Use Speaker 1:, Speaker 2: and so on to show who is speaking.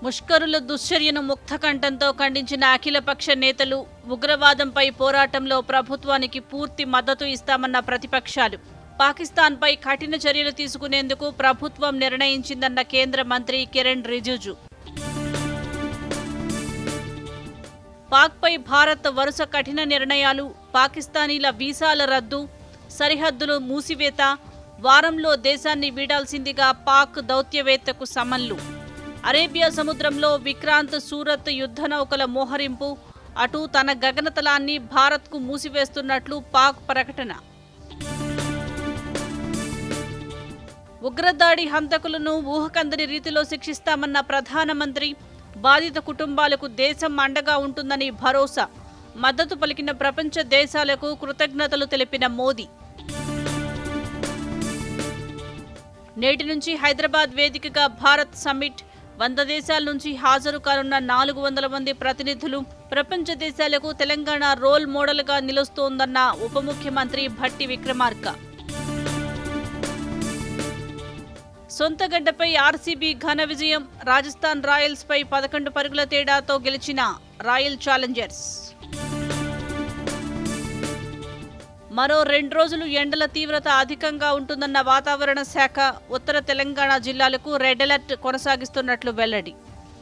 Speaker 1: ముష్కరుల దుశ్చర్యను ముక్తకంఠంతో ఖండించిన అఖిలపక్ష నేతలు ఉగ్రవాదంపై పోరాటంలో ప్రభుత్వానికి పూర్తి మద్దతు ఇస్తామన్న ప్రతిపక్షాలు. పాకిస్తాన్పై కఠిన చర్యలు తీసుకునేందుకు ప్రభుత్వం నిర్ణయించిందన్న కేంద్ర మంత్రి కిరణ్ రిజిజు. పాక్పై భారత్ వరుస కఠిన నిర్ణయాలు, పాకిస్తానీల వీసాల రద్దు, సరిహద్దులు మూసివేత, వారంలో దేశాన్ని వీడాల్సిందిగా పాక్ దౌత్యవేత్తకు సమన్లు. అరేబియా సముద్రంలో విక్రాంత్ సూరత్ యుద్ధ నౌకల మోహరింపు, అటు తన గగనతలాన్ని భారత్కు మూసివేస్తున్నట్లు పాక్ ప్రకటన. ఉగ్రదాడి హంతకులను ఊహకందని రీతిలో శిక్షిస్తామన్న ప్రధానమంత్రి, బాధిత కుటుంబాలకు దేశం అండగా ఉంటుందని భరోసా. మద్దతు పలికిన ప్రపంచ దేశాలకు కృతజ్ఞతలు తెలిపిన మోదీ. నేటి నుంచి హైదరాబాద్ వేదికగా భారత్ సమ్మిట్. 100 దేశాల నుంచి హాజరు కానున్న 400 మంది ప్రతినిధులు. ప్రపంచ దేశాలకు తెలంగాణ రోల్ మోడల్గా నిలుస్తోందన్న ఉప ముఖ్యమంత్రి భట్టి విక్రమార్క. సొంత గడ్డపై ఆర్సీబీ ఘన విజయం. రాజస్థాన్ రాయల్స్ పై 11 పరుగుల తేడాతో గెలిచిన రాయల్ ఛాలెంజర్స్. మరో 2 రోజులు ఎండల తీవ్రత అధికంగా ఉంటుందన్న వాతావరణ శాఖ. ఉత్తర తెలంగాణ జిల్లాలకు రెడ్ అలర్ట్ కొనసాగిస్తున్నట్లు వెల్లడి.